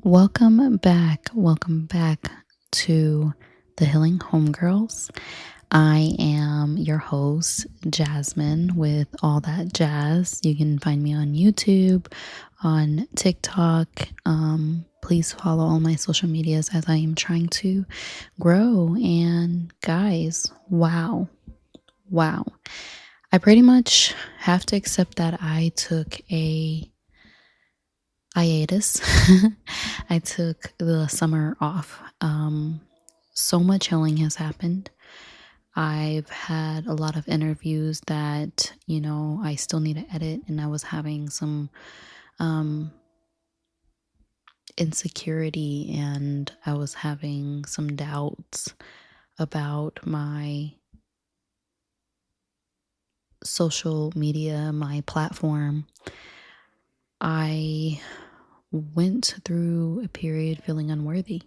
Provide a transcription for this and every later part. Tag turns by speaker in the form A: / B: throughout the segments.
A: Welcome back. Welcome back to the Healing Homegirls. I am your host, Jasmine, with all that jazz. You can find me on YouTube, on TikTok. Please follow all my social medias as I am trying to grow. And guys, wow. I pretty much have to accept that I took a hiatus. I took the summer off. So much healing has happened. I've had a lot of interviews that, I still need to edit, and I was having some insecurity and I was having some doubts about my social media, my platform. I went through a period feeling unworthy.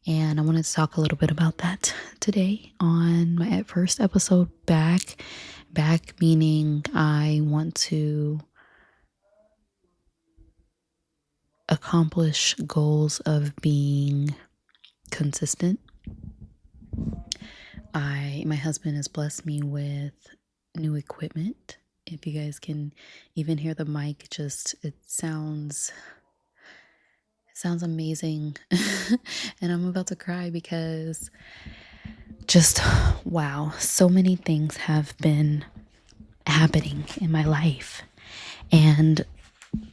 A: And I wanted to talk a little bit about that today on my first episode back. Back meaning I want to accomplish goals of being consistent. My husband has blessed me with new equipment. If you guys can even hear the mic, it sounds amazing. And I'm about to cry because just wow, so many things have been happening in my life. And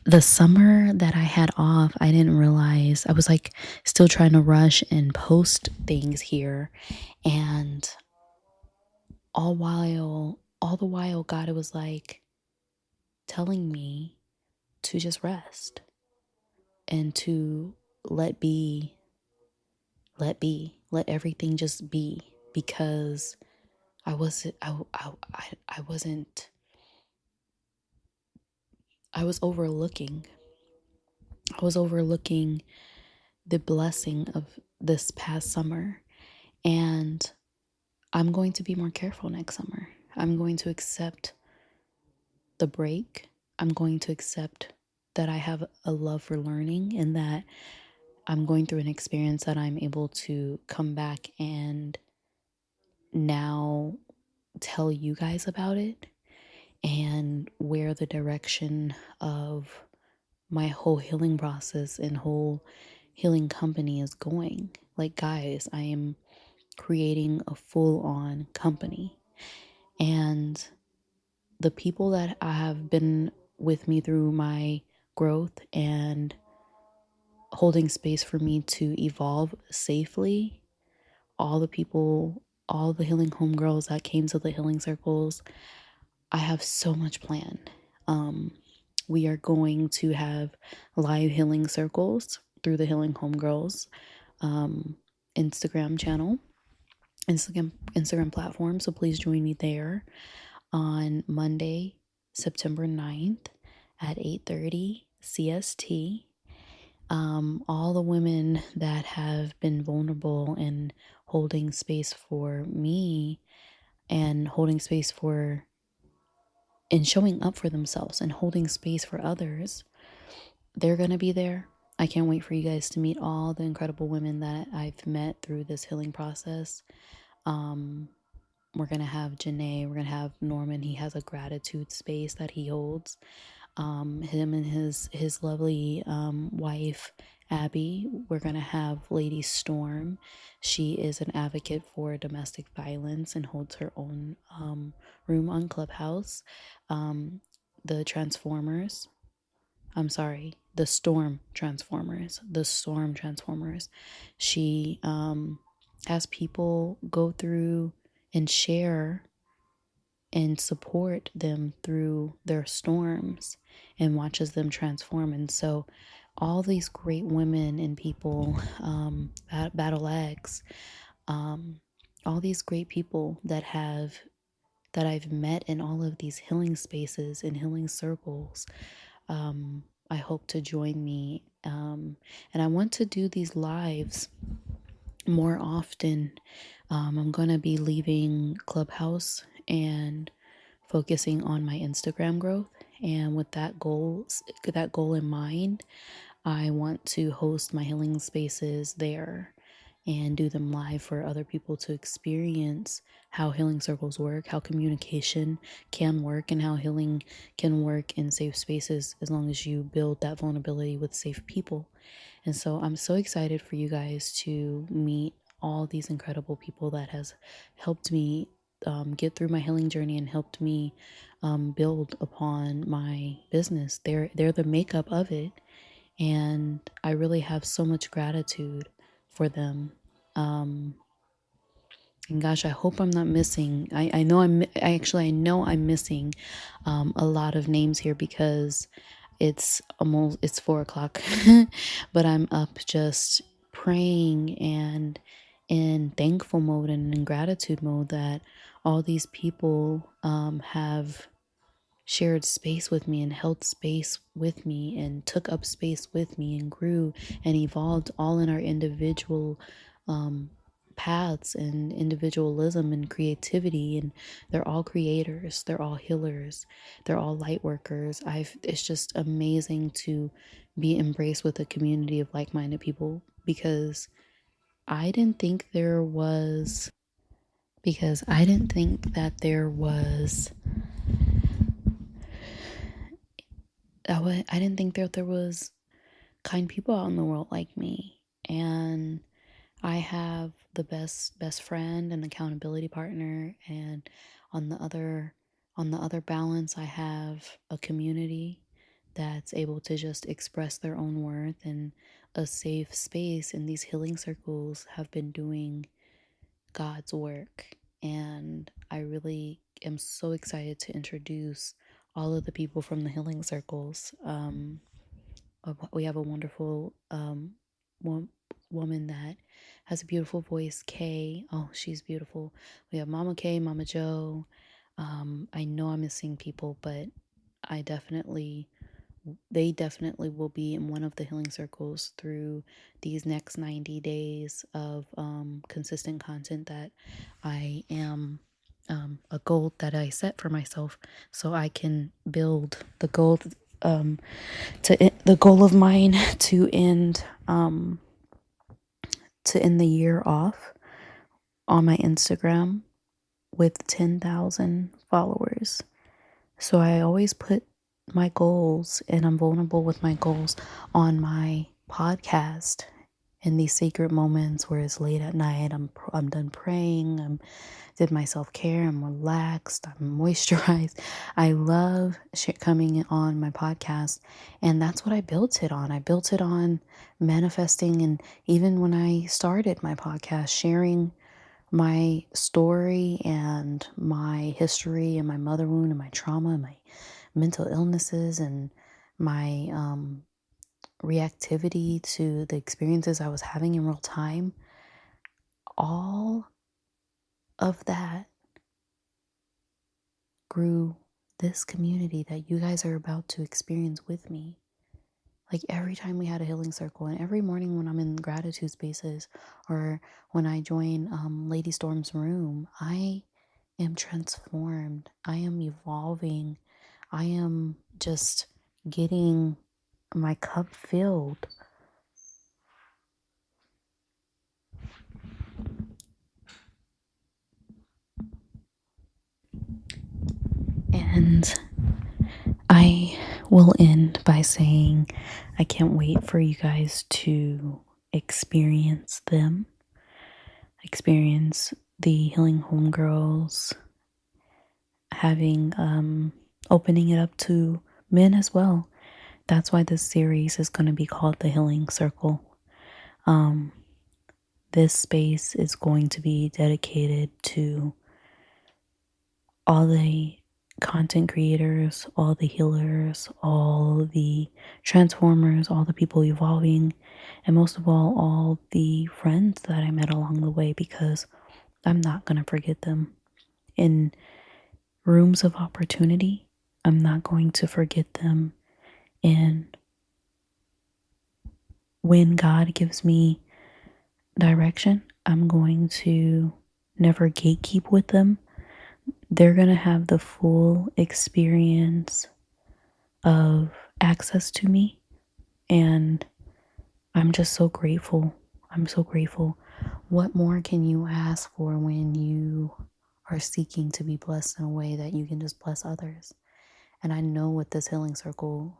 A: the summer that I had off, I didn't realize I was still trying to rush and post things here. And all the while, God was telling me to just rest and to let everything just be, because I was overlooking the blessing of this past summer. And I'm going to be more careful next summer. I'm going to accept the break. I'm going to accept that I have a love for learning and that I'm going through an experience that I'm able to come back and now tell you guys about it and where the direction of my whole healing process and whole healing company is going. Guys, I am creating a full-on company, and the people that have been with me through my growth and holding space for me to evolve safely, all the people, all the healing homegirls that came to the healing circles, I have so much planned. We are going to have live healing circles through the Healing Homegirls Instagram channel, Instagram platform. So please join me there on Monday, September 9th at 8:30 CST. All the women that have been vulnerable and holding space for me and holding space for and showing up for themselves and holding space for others, they're going to be there. I can't wait for you guys to meet all the incredible women that I've met through this healing process. We're going to have Janae, we're going to have Norman. He has a gratitude space that he holds. Him and his lovely wife, Abby. We're going to have Lady Storm. She is an advocate for domestic violence and holds her own room on Clubhouse. The Transformers. I'm sorry, the Storm Transformers. She has people go through and share and support them through their storms and watches them transform. And so all these great women and people, Battle X, all these great people that I've met in all of these healing spaces and healing circles, I hope to join me. And I want to do these lives more often. I'm going to be leaving Clubhouse and focusing on my Instagram growth. And with that goal in mind, I want to host my healing spaces there and do them live for other people to experience how healing circles work, how communication can work, and how healing can work in safe spaces as long as you build that vulnerability with safe people. And so I'm so excited for you guys to meet all these incredible people that has helped me get through my healing journey and helped me build upon my business. They're the makeup of it, and I really have so much gratitude for them. And gosh, I hope I'm not missing. I know I know I'm missing a lot of names here because it's 4 o'clock, but I'm up just praying and in thankful mode and in gratitude mode that all these people have shared space with me and held space with me and took up space with me and grew and evolved all in our individual paths and individualism and creativity. And they're all creators, they're all healers, they're all light workers. It's just amazing to be embraced with a community of like-minded people because I didn't think there was because I didn't think that there was I didn't think that there was kind people out in the world like me. And I have the best friend and accountability partner, and on the other balance I have a community that's able to just express their own worth and a safe space. And these healing circles have been doing God's work, and I really am so excited to introduce all of the people from the healing circles. We have a wonderful woman that has a beautiful voice, Kay. Oh, she's beautiful. We have Mama Kay, Mama Joe. I know I'm missing people, but I definitely they definitely will be in one of the healing circles through these next 90 days of consistent content that I am a goal that I set for myself so I can build the goal the goal of mine to end the year off on my Instagram with 10,000 followers. So I always put my goals, and I'm vulnerable with my goals on my podcast in these sacred moments where it's late at night. I'm done praying. Did my self-care. I'm relaxed. I'm moisturized. I love coming on my podcast, and that's what I built it on. I built it on manifesting, and even when I started my podcast, sharing my story and my history and my mother wound and my trauma and my mental illnesses and my reactivity to the experiences I was having in real time, all of that grew this community that you guys are about to experience with me. Like every time we had a healing circle, and every morning when I'm in gratitude spaces or when I join Lady Storm's room, I am transformed. I am evolving. I am just getting my cup filled. And I will end by saying I can't wait for you guys to experience them. Experience the Healing Homegirls having opening it up to men as well. That's why this series is going to be called The Healing Circle. This space is going to be dedicated to all the content creators, all the healers, all the transformers, all the people evolving, and most of all the friends that I met along the way, because I'm not going to forget them. In rooms of opportunity, I'm not going to forget them. And when God gives me direction, I'm going to never gatekeep with them. They're going to have the full experience of access to me, and I'm just so grateful. I'm so grateful. What more can you ask for when you are seeking to be blessed in a way that you can just bless others? And I know what this healing circle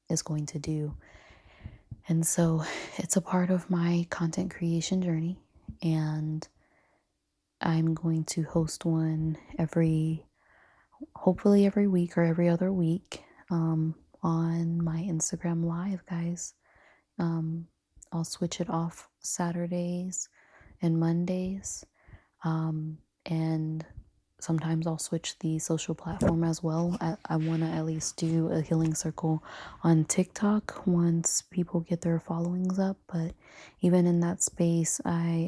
A: is going to do. And so it's a part of my content creation journey. And I'm going to host one hopefully every week or every other week on my Instagram Live, guys. I'll switch it off Saturdays and Mondays. And sometimes I'll switch the social platform as well. I want to at least do a healing circle on TikTok once people get their followings up. But even in that space,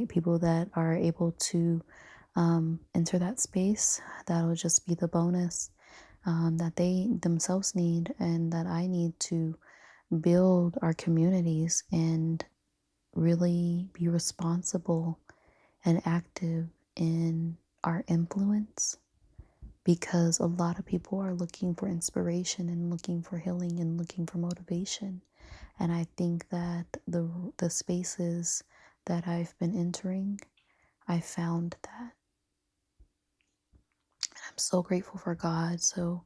A: people that are able to enter that space, that'll just be the bonus that they themselves need and that I need to build our communities and really be responsible and active in our influence, because a lot of people are looking for inspiration and looking for healing and looking for motivation. And I think that the spaces that I've been entering, I found that. And I'm so grateful for God. So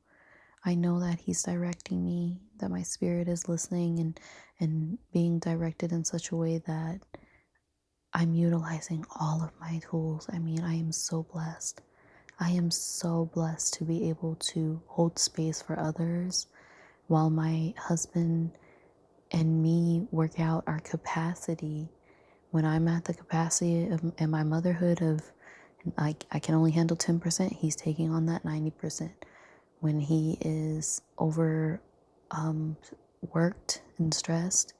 A: I know that He's directing me, that my spirit is listening and being directed in such a way that I'm utilizing all of my tools. I mean, I am so blessed. I am so blessed to be able to hold space for others while my husband and me work out our capacity. When I'm at the capacity of in my motherhood of I can only handle 10%, he's taking on that 90%. When he is over worked and stressed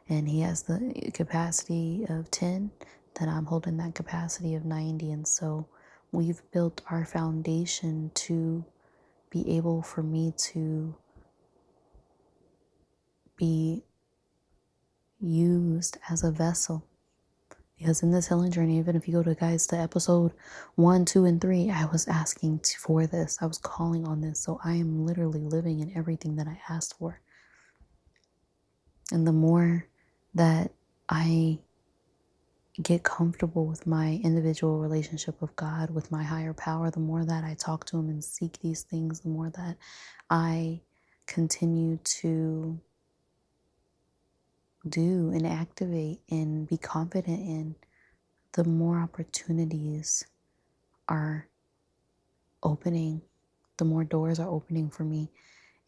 A: and he has the capacity of 10, then I'm holding that capacity of 90. And so we've built our foundation to be able for me to be used as a vessel. Because in this healing journey, even if you go to episode 1, 2, and 3, I was asking for this. I was calling on this. So I am literally living in everything that I asked for. And the more that I get comfortable with my individual relationship with God, with my higher power, the more that I talk to Him and seek these things, the more that I continue to do and activate and be confident in, the more opportunities are opening, the more doors are opening for me.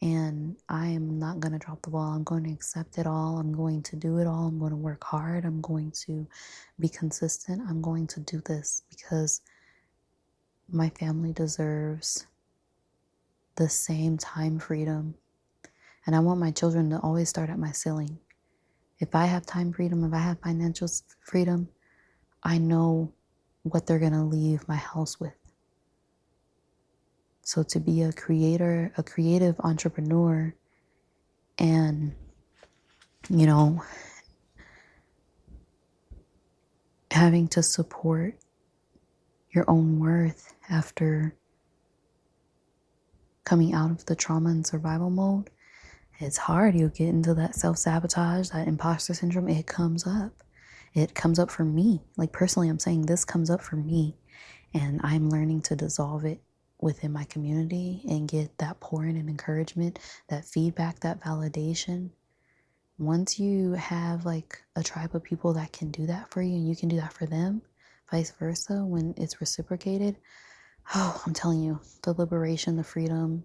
A: And I am not going to drop the ball. I'm going to accept it all. I'm going to do it all. I'm going to work hard. I'm going to be consistent. I'm going to do this because my family deserves the same time freedom. And I want my children to always start at my ceiling. If I have time freedom, if I have financial freedom, I know what they're going to leave my house with. So to be a creator, a creative entrepreneur, and, having to support your own worth after coming out of the trauma and survival mode, it's hard. You'll get into that self-sabotage, that imposter syndrome. It comes up. It comes up for me. Like personally, I'm saying this comes up for me, and I'm learning to dissolve it within my community and get that pouring and encouragement, that feedback, that validation. Once you have like a tribe of people that can do that for you and you can do that for them, vice versa, when it's reciprocated, I'm telling you, the liberation, the freedom,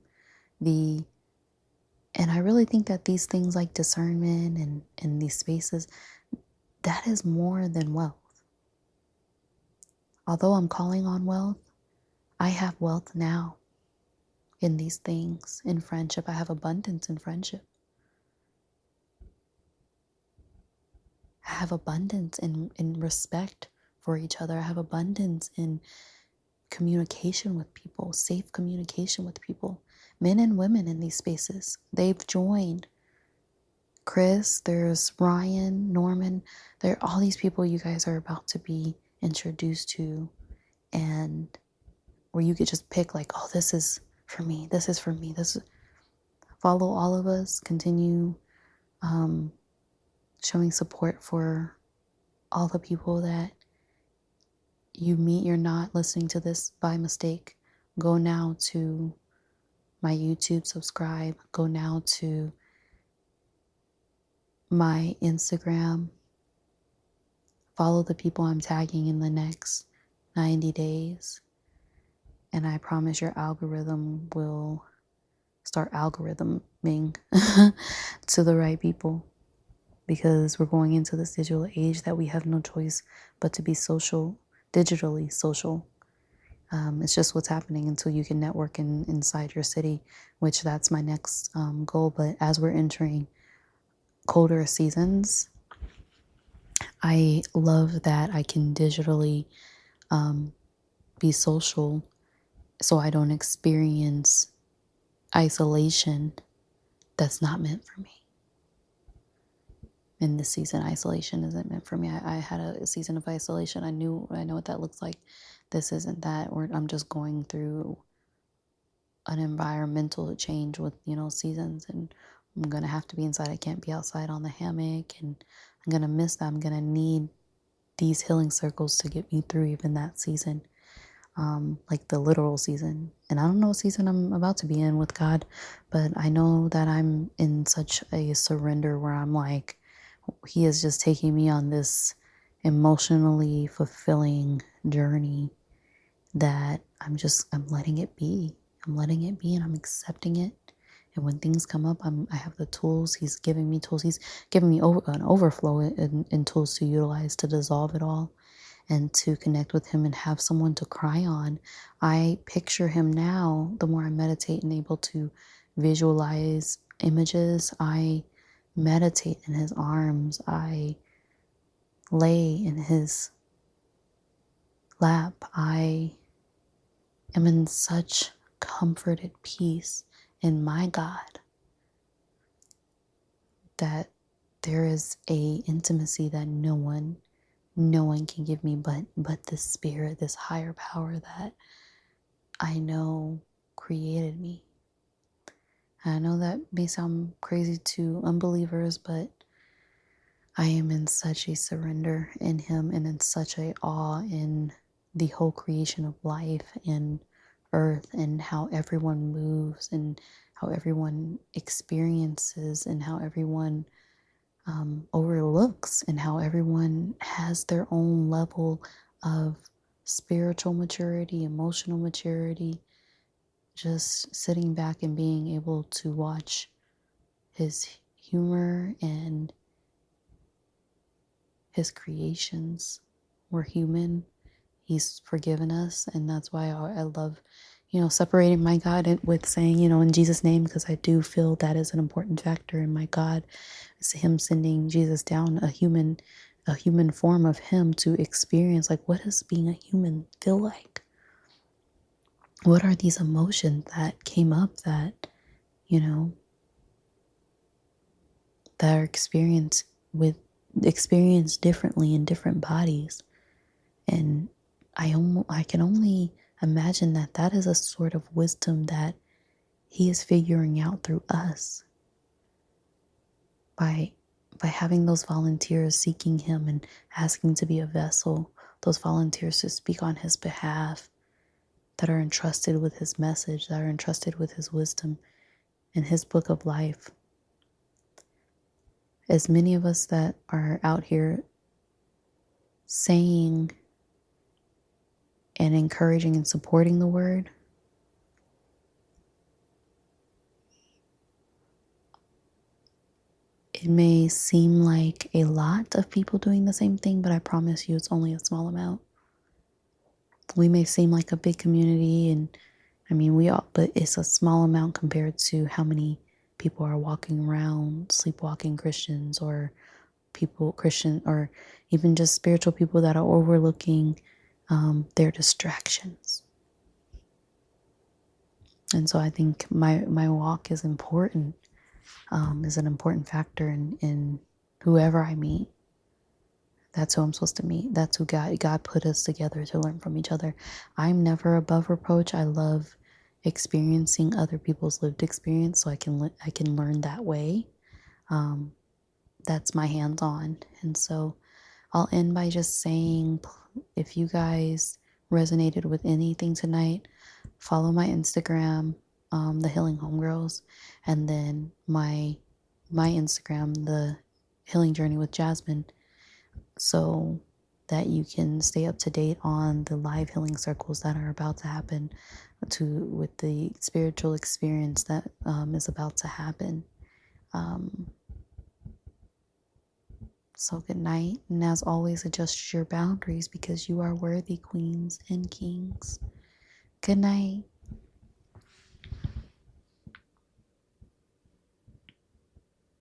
A: and I really think that these things like discernment and these spaces, that is more than wealth. Although I'm calling on wealth, I have wealth now in these things. In friendship, I have abundance in friendship. I have abundance in respect for each other. I have abundance in communication with people, safe communication with people, men and women in these spaces. They've joined. Chris, there's Ryan, Norman, there are all these people you guys are about to be introduced to, and where you could just pick like, oh, this is for me, this is for me, follow all of us, continue showing support for all the people that you meet. You're not listening to this by mistake. Go now to my YouTube, subscribe. Go now to my Instagram. Follow the people I'm tagging in the next 90 days. And I promise your algorithm will start algorithming to the right people. Because we're going into this digital age that we have no choice but to be social, digitally social. It's just what's happening until you can network inside your city, which that's my next goal. But as we're entering colder seasons, I love that I can digitally be social so I don't experience isolation that's not meant for me. In this season, isolation isn't meant for me. I had a season of isolation. I know what that looks like. This isn't that, or I'm just going through an environmental change with, seasons, and I'm going to have to be inside. I can't be outside on the hammock, and I'm going to miss that. I'm going to need these healing circles to get me through even that season, like the literal season. And I don't know what season I'm about to be in with God, but I know that I'm in such a surrender where I'm like, He is just taking me on this emotionally fulfilling journey that I'm letting it be. I'm letting it be and I'm accepting it. And when things come up, I have the tools. He's giving me tools. He's giving me an overflow in tools to utilize to dissolve it all and to connect with Him and have someone to cry on. I picture Him now. The more I meditate and able to visualize images, I meditate in His arms. I lay in His lap. I am in such comforted peace in my God that there is a intimacy that no one can give me but this spirit, this higher power that I know created me. I know that may sound crazy to unbelievers, but I am in such a surrender in Him and in such a awe in the whole creation of life and earth and how everyone moves and how everyone experiences and how everyone overlooks and how everyone has their own level of spiritual maturity, emotional maturity. Just sitting back and being able to watch His humor and His creations. We're human. He's forgiven us. And that's why I love, separating my God with saying, in Jesus' name, because I do feel that is an important factor in my God. It's Him sending Jesus down, a human form of Him to experience, like, what does being a human feel like? What are these emotions that came up that, that are experienced differently in different bodies? And I can only imagine that is a sort of wisdom that He is figuring out through us by having those volunteers seeking Him and asking to be a vessel, those volunteers to speak on His behalf, that are entrusted with His message, that are entrusted with His wisdom and His book of life. As many of us that are out here saying and encouraging and supporting the word, it may seem like a lot of people doing the same thing, but I promise you it's only a small amount. We may seem like a big community, and but it's a small amount compared to how many people are walking around, sleepwalking Christians, or Christian, or even just spiritual people that are overlooking their distractions. And so I think my walk is important, is an important factor in whoever I meet. That's who I'm supposed to meet. That's who God put us together to learn from each other. I'm never above reproach. I love experiencing other people's lived experience, so I can learn that way. that's my hands on. And so I'll end by just saying, if you guys resonated with anything tonight, follow my Instagram, the Healing Homegirls, and then my Instagram, the Healing Journey with Jasmine, so that you can stay up to date on the live healing circles that are about to happen with the spiritual experience that is about to happen. So good night, and as always, adjust your boundaries because you are worthy, queens and kings. Good night.